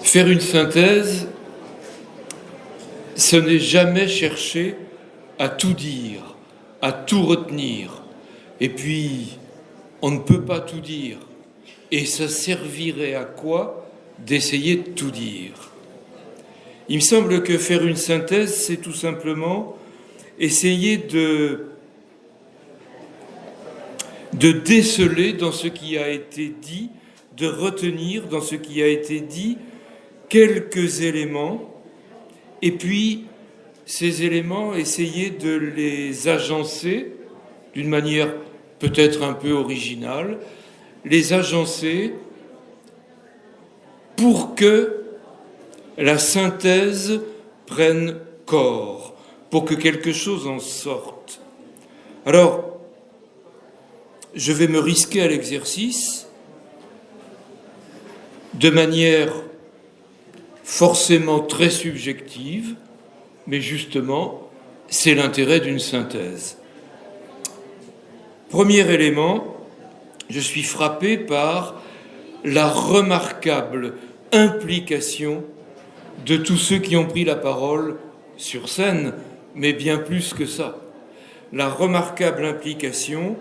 Faire une synthèse, ce n'est jamais chercher à tout dire, à tout retenir. Et puis, on ne peut pas tout dire. Et ça servirait à quoi d'essayer de tout dire? Il me semble que faire une synthèse, c'est tout simplement essayer de déceler dans ce qui a été dit, de retenir dans ce qui a été dit quelques éléments, et puis ces éléments, essayer de les agencer d'une manière peut-être un peu originale, les agencer pour que la synthèse prenne corps, pour que quelque chose en sorte. Alors, je vais me risquer à l'exercice de manière forcément très subjective, mais justement, c'est l'intérêt d'une synthèse. Premier élément, je suis frappé par la remarquable implication de tous ceux qui ont pris la parole sur scène, mais bien plus que ça. La remarquable implication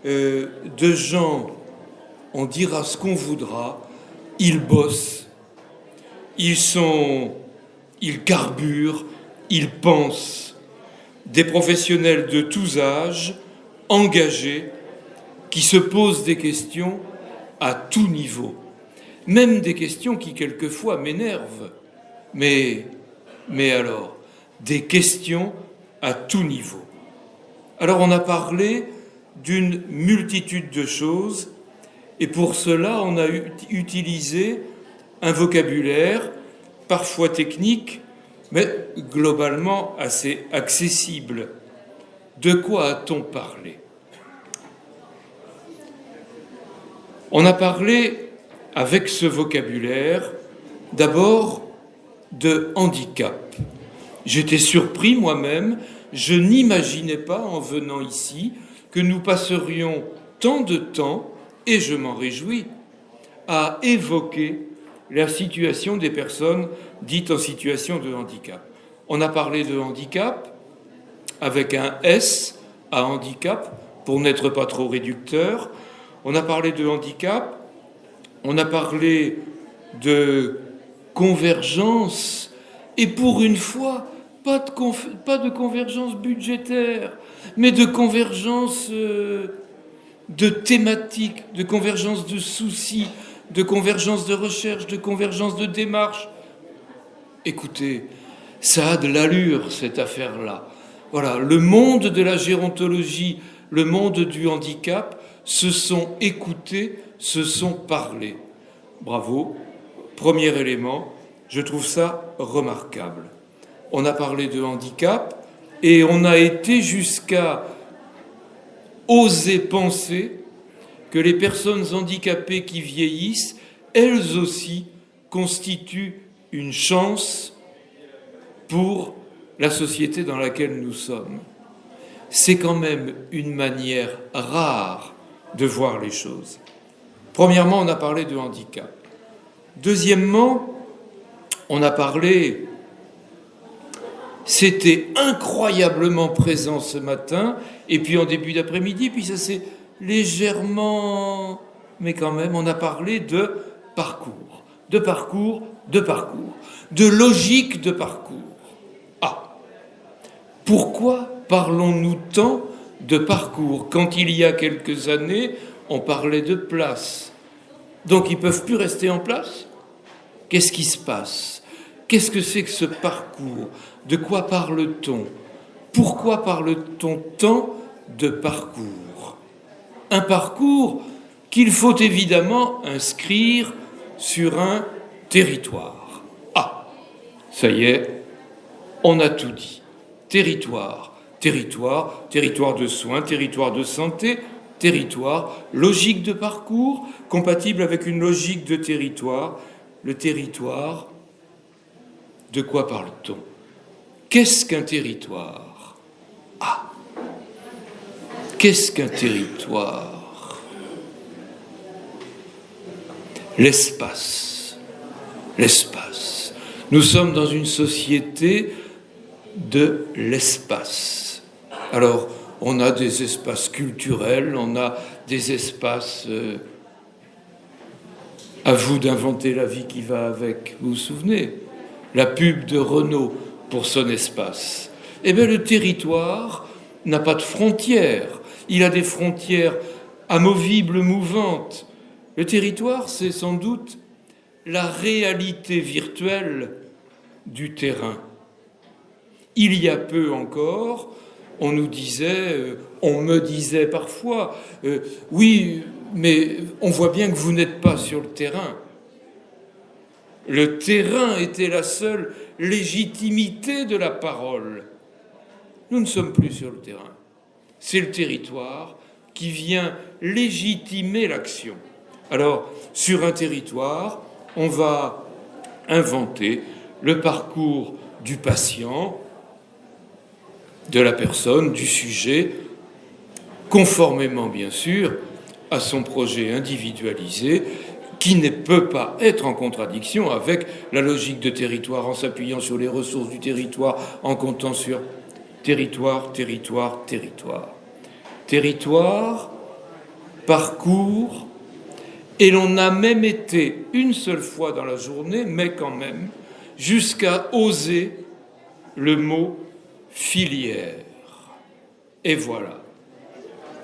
de gens, on dira ce qu'on voudra, ils bossent, ils carburent, ils pensent. Des professionnels de tous âges, engagés, qui se posent des questions à tout niveau. Même des questions qui quelquefois m'énervent. Mais alors, des questions à tout niveau. Alors on a parlé d'une multitude de choses, et pour cela on a utilisé un vocabulaire parfois technique, mais globalement assez accessible. De quoi a-t-on parlé? On a parlé, avec ce vocabulaire, d'abord de handicap. J'étais surpris moi-même, je n'imaginais pas en venant ici que nous passerions tant de temps, et je m'en réjouis, à évoquer la situation des personnes dites en situation de handicap. On a parlé de handicap avec un S à handicap, pour n'être pas trop réducteur. On a parlé de handicap, on a parlé de convergence, et pour une fois, pas de convergence budgétaire, mais de convergence de thématiques, de convergence de soucis, de convergence de recherche, de convergence de démarche. Écoutez, ça a de l'allure, cette affaire-là. Voilà, le monde de la gérontologie, le monde du handicap se sont écoutés, se sont parlés. Bravo, premier élément, je trouve ça remarquable. On a parlé de handicap et on a été jusqu'à oser penser que les personnes handicapées qui vieillissent, elles aussi, constituent une chance pour la société dans laquelle nous sommes. C'est quand même une manière rare de voir les choses. Premièrement, on a parlé de handicap. Deuxièmement, on a parlé, c'était incroyablement présent ce matin, et puis en début d'après-midi, puis ça s'est légèrement, mais quand même, on a parlé de parcours, de logique de parcours. Ah, pourquoi parlons-nous tant de parcours quand il y a quelques années, on parlait de place? Donc ils ne peuvent plus rester en place? Qu'est-ce qui se passe? Qu'est-ce que c'est que ce parcours? De quoi parle-t-on? Pourquoi parle-t-on tant de parcours? Un parcours qu'il faut évidemment inscrire sur un territoire. Ah, ça y est, on a tout dit. Territoire de soins, territoire de santé, territoire, logique de parcours, compatible avec une logique de territoire. Le territoire, de quoi parle-t-on? Qu'est-ce qu'un territoire? Ah, qu'est-ce qu'un territoire? L'espace. l'espace. Nous sommes dans une société de l'espace. Alors, on a des espaces culturels, on a des espaces... à vous d'inventer la vie qui va avec. Vous vous souvenez ? La pub de Renault pour son espace. Eh bien, le territoire n'a pas de frontières. Il a des frontières amovibles, mouvantes. Le territoire, c'est sans doute la réalité virtuelle du terrain. Il y a peu encore, on nous disait, on me disait parfois, oui, mais on voit bien que vous n'êtes pas sur le terrain. Le terrain était la seule légitimité de la parole. Nous ne sommes plus sur le terrain. C'est le territoire qui vient légitimer l'action. Alors, sur un territoire, on va inventer le parcours du patient, de la personne, du sujet, conformément, bien sûr, à son projet individualisé, qui ne peut pas être en contradiction avec la logique de territoire, en s'appuyant sur les ressources du territoire, en comptant sur territoire, territoire, territoire. Territoire, parcours, et l'on a même été une seule fois dans la journée, mais quand même, jusqu'à oser le mot filière. Et voilà.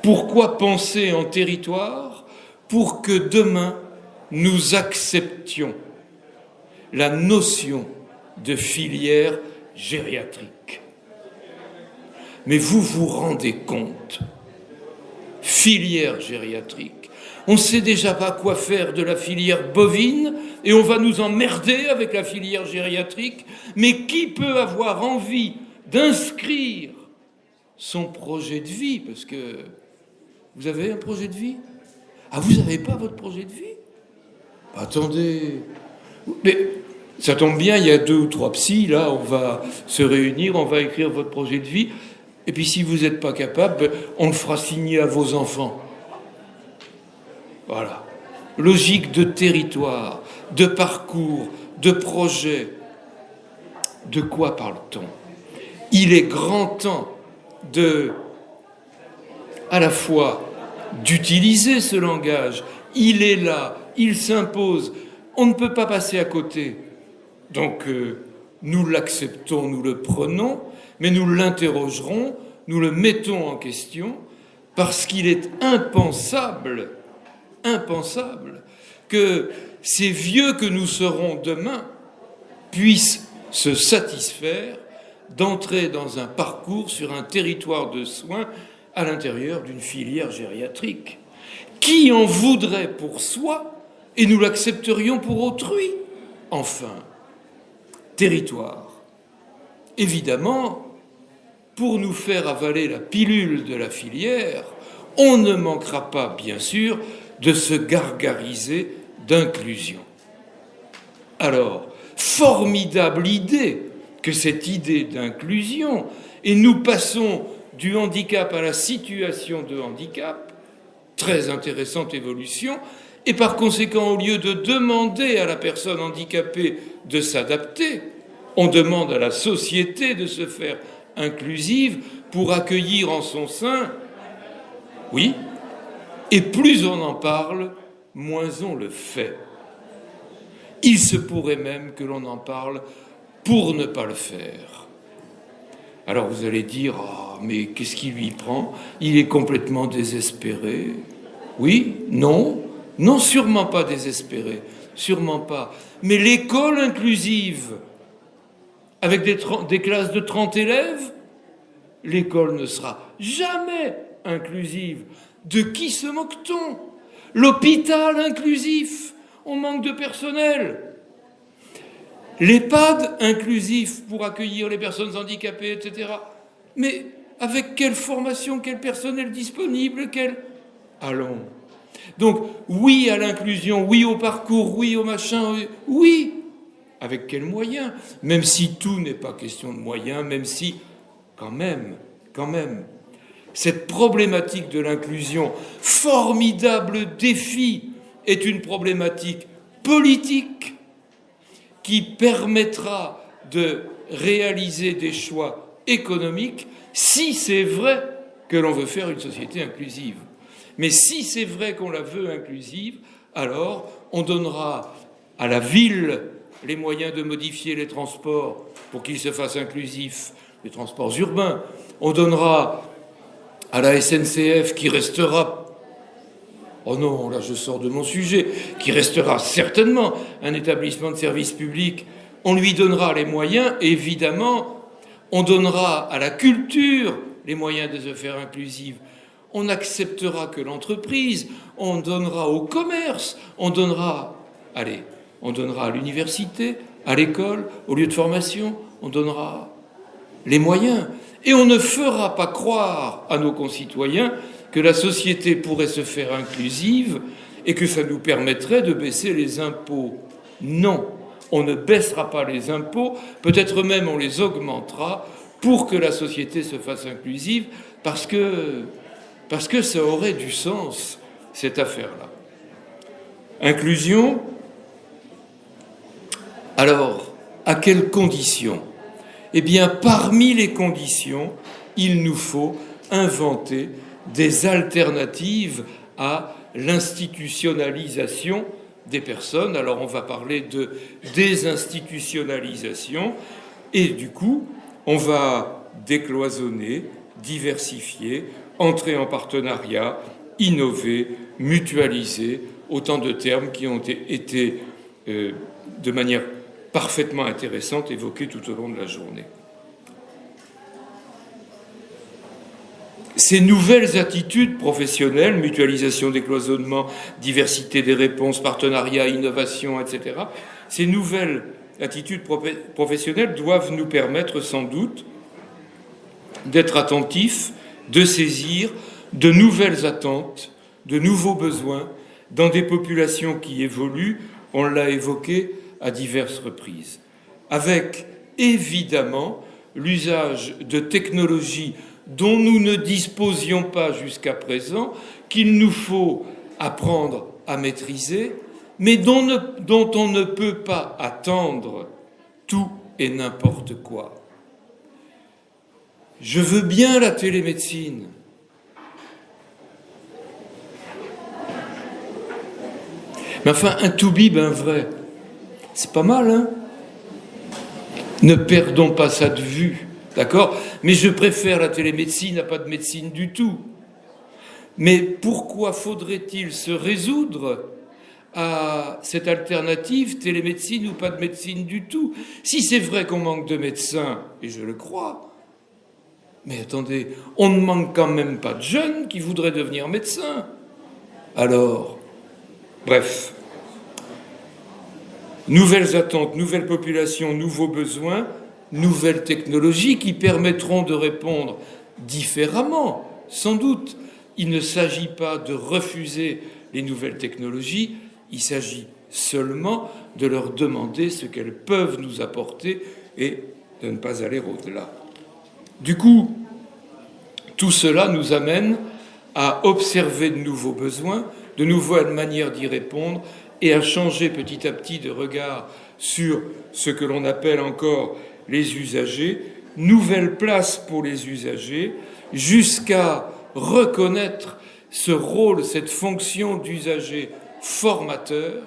Pourquoi penser en territoire ? Pour que demain, nous acceptions la notion de filière gériatrique. Mais vous vous rendez compte, filière gériatrique, on ne sait déjà pas quoi faire de la filière bovine et on va nous emmerder avec la filière gériatrique, mais qui peut avoir envie d'inscrire son projet de vie ? Parce que vous avez un projet de vie ? Ah, vous n'avez pas votre projet de vie ? Attendez, mais ça tombe bien, il y a 2 ou 3 psys, là, on va se réunir, on va écrire votre projet de vie, et puis si vous n'êtes pas capable, on le fera signer à vos enfants. Voilà. Logique de territoire, de parcours, de projet. De quoi parle-t-on ? Il est grand temps à la fois d'utiliser ce langage. Il est là, il s'impose. On ne peut pas passer à côté. Donc, nous l'acceptons, nous le prenons, mais nous l'interrogerons, nous le mettons en question, parce qu'il est impensable que ces vieux que nous serons demain puissent se satisfaire d'entrer dans un parcours sur un territoire de soins à l'intérieur d'une filière gériatrique. Qui en voudrait pour soi et nous l'accepterions pour autrui ? Enfin, territoire. Évidemment, pour nous faire avaler la pilule de la filière, on ne manquera pas, bien sûr, de se gargariser d'inclusion. Alors, formidable idée que cette idée d'inclusion, et nous passons du handicap à la situation de handicap, très intéressante évolution, et par conséquent, au lieu de demander à la personne handicapée de s'adapter, on demande à la société de se faire inclusive pour accueillir en son sein, oui, et plus on en parle, moins on le fait. Il se pourrait même que l'on en parle pour ne pas le faire. Alors vous allez dire, mais qu'est-ce qui lui prend ? Il est complètement désespéré. Oui, non, sûrement pas désespéré, sûrement pas. Mais l'école inclusive, avec des classes de 30 élèves, l'école ne sera jamais inclusive. De qui se moque-t-on ? L'hôpital inclusif, on manque de personnel. L'EHPAD inclusif pour accueillir les personnes handicapées, etc. Mais avec quelle formation, quel personnel disponible, Allons. Donc, oui à l'inclusion, oui au parcours, oui au machin, oui. Avec quels moyens ? Même si tout n'est pas question de moyens, même si, quand même, cette problématique de l'inclusion, formidable défi, est une problématique politique. qui permettra de réaliser des choix économiques si c'est vrai que l'on veut faire une société inclusive. Mais si c'est vrai qu'on la veut inclusive, alors on donnera à la ville les moyens de modifier les transports pour qu'ils se fassent inclusifs, les transports urbains. On donnera à la SNCF qui restera, oh non, là je sors de mon sujet, qui restera certainement un établissement de service public, on lui donnera les moyens, évidemment, on donnera à la culture les moyens de se faire inclusive, on acceptera que l'entreprise, on donnera au commerce, on donnera à l'université, à l'école, au lieu de formation, on donnera les moyens. Et on ne fera pas croire à nos concitoyens que la société pourrait se faire inclusive et que ça nous permettrait de baisser les impôts. Non, on ne baissera pas les impôts, peut-être même on les augmentera pour que la société se fasse inclusive, parce que ça aurait du sens, cette affaire-là. Inclusion, alors, à quelles conditions ? Eh bien, parmi les conditions, il nous faut inventer des alternatives à l'institutionnalisation des personnes. Alors, on va parler de désinstitutionnalisation, et du coup, on va décloisonner, diversifier, entrer en partenariat, innover, mutualiser, autant de termes qui ont été de manière parfaitement intéressante évoquée tout au long de la journée. Ces nouvelles attitudes professionnelles, mutualisation, décloisonnement, diversité des réponses, partenariat, innovation, etc., ces nouvelles attitudes professionnelles doivent nous permettre sans doute d'être attentifs, de saisir de nouvelles attentes, de nouveaux besoins dans des populations qui évoluent, on l'a évoqué à diverses reprises, avec évidemment l'usage de technologies dont nous ne disposions pas jusqu'à présent, qu'il nous faut apprendre à maîtriser, mais dont on ne peut pas attendre tout et n'importe quoi. Je veux bien la télémédecine. Mais enfin, un toubib, un vrai, c'est pas mal, hein ? Ne perdons pas ça de vue, d'accord ? Mais je préfère la télémédecine à pas de médecine du tout. Mais pourquoi faudrait-il se résoudre à cette alternative, télémédecine ou pas de médecine du tout ? Si c'est vrai qu'on manque de médecins, et je le crois, mais attendez, on ne manque quand même pas de jeunes qui voudraient devenir médecins. Alors, bref, nouvelles attentes, nouvelles populations, nouveaux besoins, nouvelles technologies qui permettront de répondre différemment, sans doute. Il ne s'agit pas de refuser les nouvelles technologies, il s'agit seulement de leur demander ce qu'elles peuvent nous apporter et de ne pas aller au-delà. Du coup, tout cela nous amène à observer de nouveaux besoins, de nouvelles manières d'y répondre et à changer petit à petit de regard sur ce que l'on appelle encore les usagers, nouvelle place pour les usagers, jusqu'à reconnaître ce rôle, cette fonction d'usager formateur.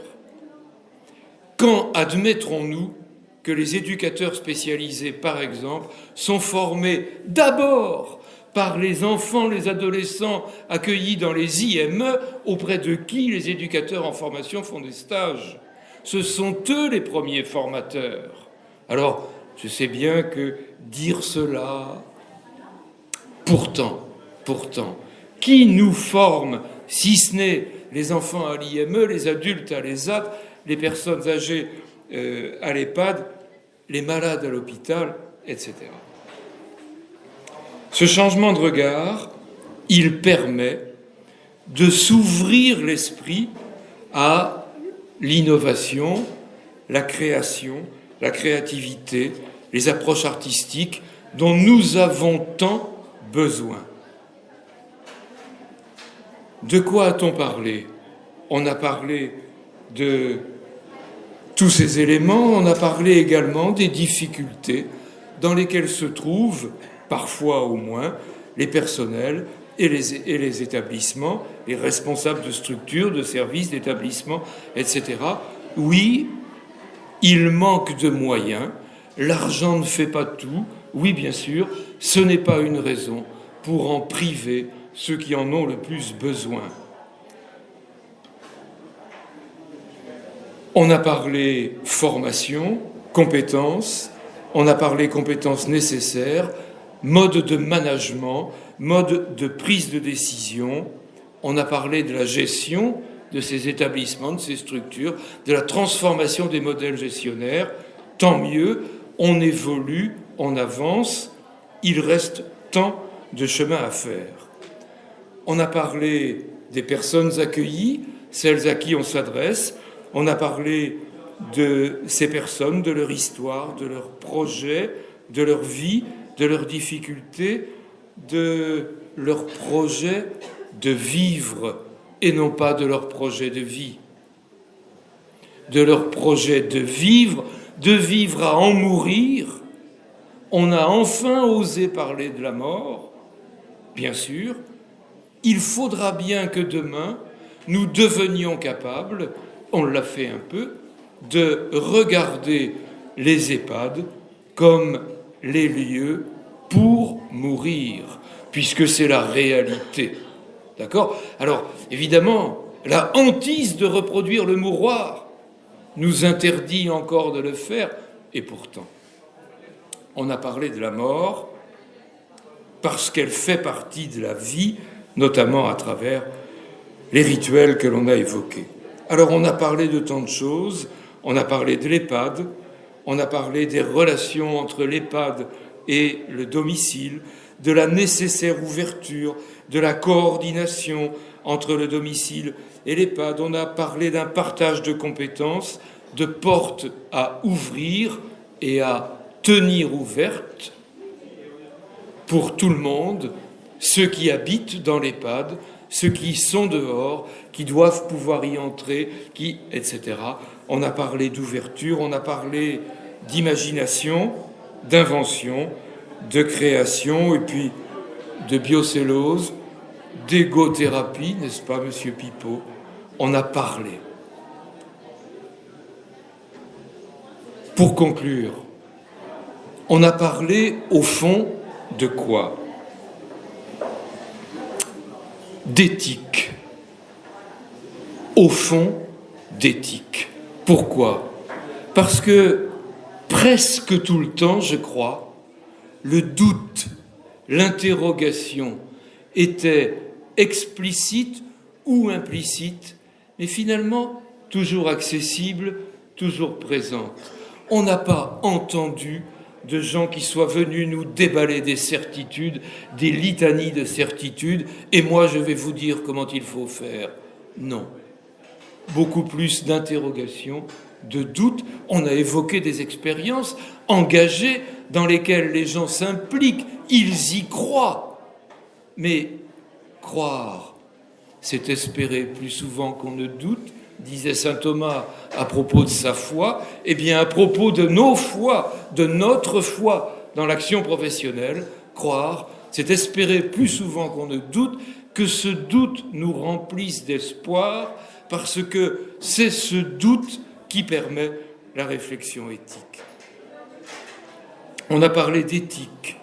Quand admettrons-nous que les éducateurs spécialisés, par exemple, sont formés d'abord par les enfants, les adolescents accueillis dans les IME, auprès de qui les éducateurs en formation font des stages. Ce sont eux les premiers formateurs. Alors, je sais bien que dire cela, pourtant, qui nous forme, si ce n'est les enfants à l'IME, les adultes à l'ESAT, les personnes âgées à l'EHPAD, les malades à l'hôpital, etc. Ce changement de regard, il permet de s'ouvrir l'esprit à l'innovation, la création, la créativité, les approches artistiques dont nous avons tant besoin. De quoi a-t-on parlé ? On a parlé de tous ces éléments, on a parlé également des difficultés dans lesquelles se trouvent, parfois au moins, les personnels et les établissements, les responsables de structures, de services, d'établissements, etc. Oui, il manque de moyens, l'argent ne fait pas tout, oui bien sûr, ce n'est pas une raison pour en priver ceux qui en ont le plus besoin. On a parlé formation, compétences, on a parlé compétences nécessaires, mode de management, mode de prise de décision, on a parlé de la gestion de ces établissements, de ces structures, de la transformation des modèles gestionnaires. Tant mieux, on évolue, on avance, il reste tant de chemin à faire. On a parlé des personnes accueillies, celles à qui on s'adresse, on a parlé de ces personnes, de leur histoire, de leurs projets, de leur vie, de leurs difficultés, de leur projet de vivre et non pas de leur projet de vie. De leur projet de vivre à en mourir. On a enfin osé parler de la mort, bien sûr. Il faudra bien que demain, nous devenions capables, on l'a fait un peu, de regarder les EHPAD comme les lieux pour mourir, puisque c'est la réalité. D'accord ? Alors, évidemment, la hantise de reproduire le mouroir nous interdit encore de le faire, et pourtant, on a parlé de la mort parce qu'elle fait partie de la vie, notamment à travers les rituels que l'on a évoqués. Alors, on a parlé de tant de choses, on a parlé de l'EHPAD, on a parlé des relations entre l'EHPAD et le domicile, de la nécessaire ouverture, de la coordination entre le domicile et l'EHPAD. On a parlé d'un partage de compétences, de portes à ouvrir et à tenir ouvertes pour tout le monde, ceux qui habitent dans l'EHPAD, ceux qui sont dehors, qui doivent pouvoir y entrer, etc. On a parlé d'ouverture, on a parlé d'imagination, d'invention, de création, et puis de biocellose, d'égothérapie, n'est-ce pas, monsieur Pipeau ? On a parlé. Pour conclure, on a parlé au fond de quoi ? D'éthique. Au fond, d'éthique. Pourquoi ? Parce que presque tout le temps, je crois, le doute, l'interrogation était explicite ou implicite, mais finalement toujours accessible, toujours présente. On n'a pas entendu de gens qui soient venus nous déballer des certitudes, des litanies de certitudes, et moi je vais vous dire comment il faut faire. Non. Beaucoup plus d'interrogations, de doutes. On a évoqué des expériences engagées dans lesquelles les gens s'impliquent, ils y croient. Mais croire, c'est espérer plus souvent qu'on ne doute, disait saint Thomas à propos de sa foi. Eh bien, à propos de nos foi, de notre foi dans l'action professionnelle, croire, c'est espérer plus souvent qu'on ne doute, que ce doute nous remplisse d'espoir, parce que c'est ce doute qui permet la réflexion éthique. On a parlé d'éthique.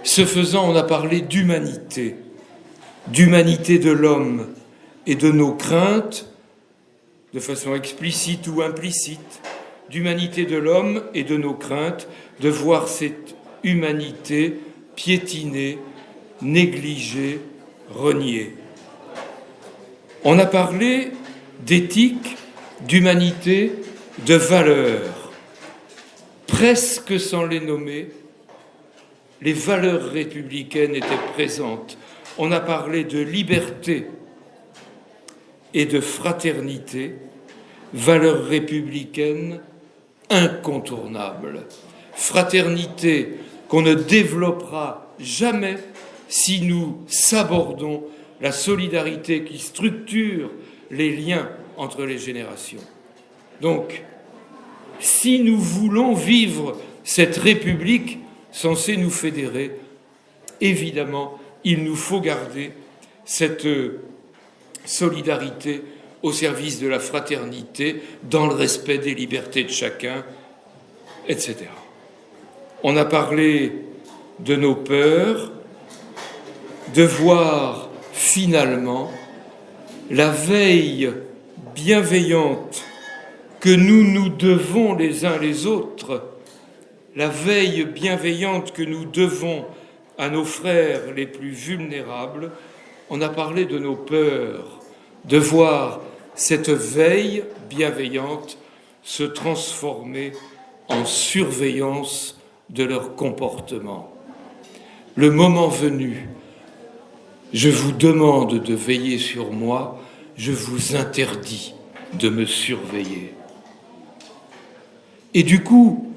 Ce faisant, on a parlé d'humanité de l'homme et de nos craintes, de façon explicite ou implicite, d'humanité de l'homme et de nos craintes, de voir cette humanité piétinée, négligée, reniée. On a parlé d'éthique, d'humanité, de valeurs. Presque sans les nommer, les valeurs républicaines étaient présentes. On a parlé de liberté et de fraternité, valeurs républicaines incontournables. Fraternité qu'on ne développera jamais si nous sabordons la solidarité qui structure les liens entre les générations. Donc, si nous voulons vivre cette République censée nous fédérer, évidemment, il nous faut garder cette solidarité au service de la fraternité, dans le respect des libertés de chacun, etc. On a parlé de nos peurs, de voir finalement la veille bienveillante que nous nous devons les uns les autres, la veille bienveillante que nous devons à nos frères les plus vulnérables. On a parlé de nos peurs, de voir cette veille bienveillante se transformer en surveillance de leur comportement. Le moment venu, je vous demande de veiller sur moi, je vous interdis de me surveiller. Et du coup,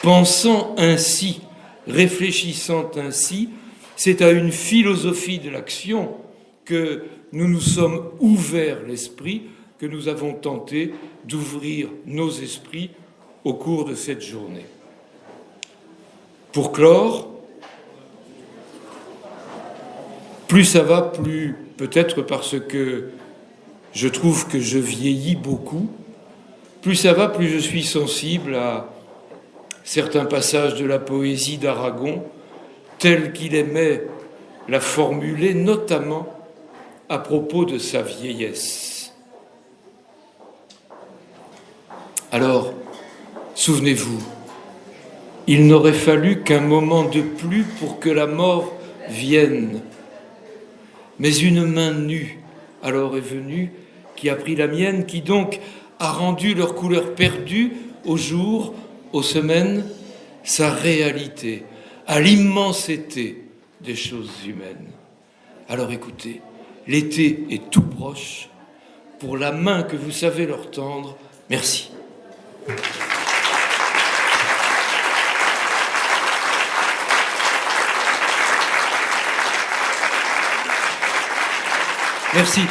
pensant ainsi, réfléchissant ainsi, c'est à une philosophie de l'action que nous nous sommes ouverts l'esprit, que nous avons tenté d'ouvrir nos esprits au cours de cette journée. Pour clore, plus ça va, plus, peut-être parce que je trouve que je vieillis beaucoup, plus ça va, plus je suis sensible à certains passages de la poésie d'Aragon, tels qu'il aimait la formuler, notamment à propos de sa vieillesse. Alors, souvenez-vous, il n'aurait fallu qu'un moment de plus pour que la mort vienne. Mais une main nue alors est venue, qui a pris la mienne, qui donc a rendu leur couleur perdue au jour, aux semaines, sa réalité, à l'immensité des choses humaines. Alors écoutez, l'été est tout proche. Pour la main que vous savez leur tendre, merci. Merci.